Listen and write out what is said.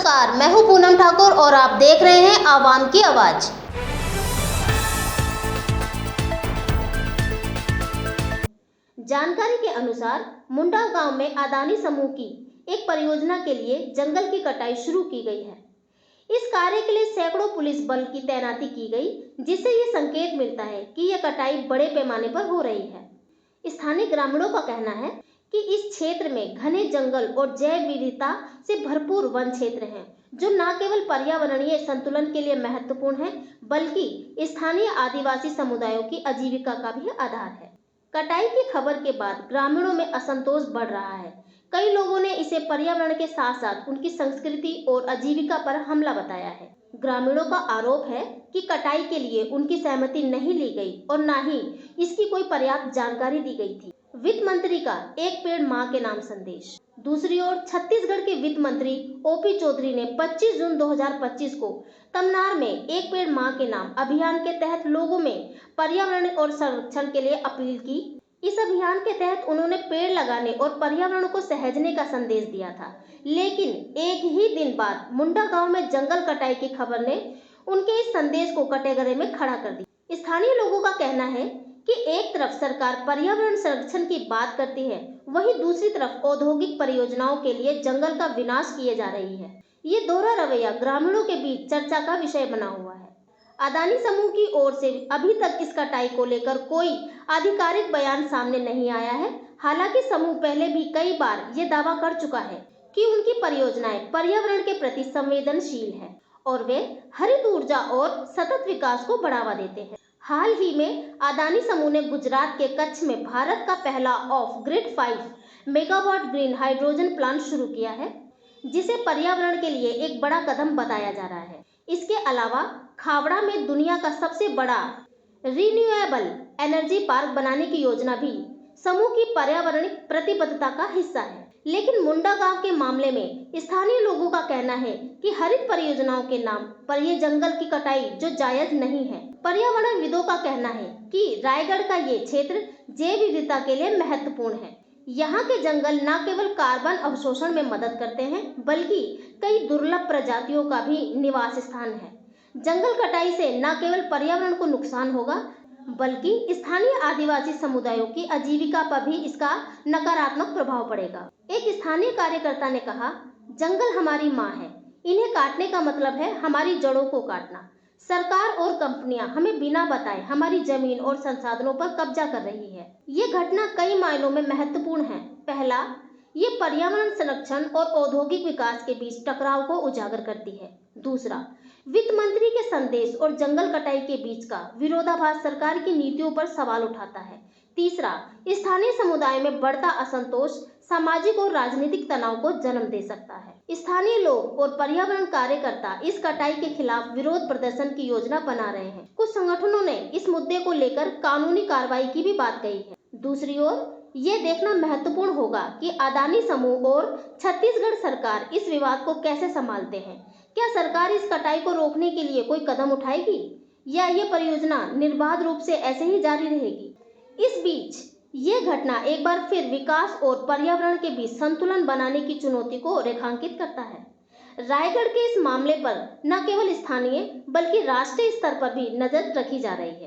नमस्कार, मैं हूं पूनम ठाकुर और आप देख रहे हैं आवाम की आवाज। जानकारी के अनुसार मुंडा गांव में अदानी समूह की एक परियोजना के लिए जंगल की कटाई शुरू की गई है। इस कार्य के लिए सैकड़ों पुलिस बल की तैनाती की गई, जिससे ये संकेत मिलता है कि यह कटाई बड़े पैमाने पर हो रही है। स्थानीय ग्रामीणों का कहना है कि इस क्षेत्र में घने जंगल और जैव विविधता से भरपूर वन क्षेत्र हैं, जो न केवल पर्यावरणीय संतुलन के लिए महत्वपूर्ण है, बल्कि स्थानीय आदिवासी समुदायों की आजीविका का भी आधार है। कटाई की खबर के बाद ग्रामीणों में असंतोष बढ़ रहा है। कई लोगों ने इसे पर्यावरण के साथ साथ उनकी संस्कृति और आजीविका पर हमला बताया है। ग्रामीणों का आरोप है कि कटाई के लिए उनकी सहमति नहीं ली गई और न ही इसकी कोई पर्याप्त जानकारी दी गई थी। वित्त मंत्री का एक पेड़ मां के नाम संदेश। दूसरी ओर छत्तीसगढ़ के वित्त मंत्री ओपी चौधरी ने 25 जून 2025 को तमनार में एक पेड़ मां के नाम अभियान के तहत लोगों में पर्यावरण और संरक्षण के लिए अपील की। इस अभियान के तहत उन्होंने पेड़ लगाने और पर्यावरण को सहेजने का संदेश दिया था, लेकिन एक ही दिन बाद मुंडा गांव में जंगल कटाई की खबर ने उनके इस संदेश को कटघरे में खड़ा कर दिया। स्थानीय लोगों का कहना है कि एक तरफ सरकार पर्यावरण संरक्षण की बात करती है, वहीं दूसरी तरफ औद्योगिक परियोजनाओं के लिए जंगल का विनाश किए जा रही है। ये दोहरा रवैया ग्रामीणों के बीच चर्चा का विषय बना हुआ है। अदानी समूह की ओर से अभी तक इस कटाई को लेकर कोई आधिकारिक बयान सामने नहीं आया है। हालांकि समूह पहले भी कई बार ये दावा कर चुका है कि उनकी परियोजनाएं पर्यावरण के प्रति संवेदनशील है और वे हरित ऊर्जा और सतत विकास को बढ़ावा देते हैं। हाल ही में अदानी समूह ने गुजरात के कच्छ में भारत का पहला of grid 5 megawatt green hydrogen plant शुरू किया है, जिसे पर्यावरण के लिए एक बड़ा कदम बताया जा रहा है। इसके अलावा खावड़ा में दुनिया का सबसे बड़ा रिन्यूएबल एनर्जी पार्क बनाने की योजना भी समूह की पर्यावरणिक प्रतिबद्धता का हिस्सा है। लेकिन मुंडा गांव के मामले में स्थानीय लोगों का कहना है कि हरित परियोजनाओं के नाम पर ये जंगल की कटाई जो जायज नहीं है। पर्यावरणविदों का कहना है कि रायगढ़ का ये क्षेत्र जैव विविधता के लिए महत्वपूर्ण है। यहाँ के जंगल न केवल कार्बन अवशोषण में मदद करते हैं, बल्कि कई दुर्लभ प्रजातियों का भी निवास स्थान है। जंगल कटाई से न केवल पर्यावरण को नुकसान होगा, बल्कि स्थानीय आदिवासी समुदायों की आजीविका पर भी इसका नकारात्मक प्रभाव पड़ेगा। एक स्थानीय कार्यकर्ता ने कहा, जंगल हमारी माँ है, इन्हें काटने का मतलब है हमारी जड़ों को काटना। सरकार और कंपनियां हमें बिना बताए हमारी जमीन और संसाधनों पर कब्जा कर रही है। ये घटना कई मायनों में महत्वपूर्ण है। पहला, ये पर्यावरण संरक्षण और औद्योगिक विकास के बीच टकराव को उजागर करती है। दूसरा, वित्त मंत्री के संदेश और जंगल कटाई के बीच का विरोधाभास सरकार की नीतियों पर सवाल उठाता है। तीसरा, स्थानीय समुदाय में बढ़ता असंतोष सामाजिक और राजनीतिक तनाव को जन्म दे सकता है। स्थानीय लोग और पर्यावरण कार्यकर्ता इस कटाई के खिलाफ विरोध प्रदर्शन की योजना बना रहे हैं। कुछ संगठनों ने इस मुद्दे को लेकर कानूनी कार्रवाई की भी बात कही है। दूसरी ओर ये देखना महत्वपूर्ण होगा कि अदानी समूह और छत्तीसगढ़ सरकार इस विवाद को कैसे संभालते हैं। क्या सरकार इस कटाई को रोकने के लिए कोई कदम उठाएगी, या ये परियोजना निर्बाध रूप से ऐसे ही जारी रहेगी? इस बीच ये घटना एक बार फिर विकास और पर्यावरण के बीच संतुलन बनाने की चुनौती को रेखांकित करता है। रायगढ़ के इस मामले पर न केवल स्थानीय बल्कि राष्ट्रीय स्तर पर भी नजर रखी जा रही है।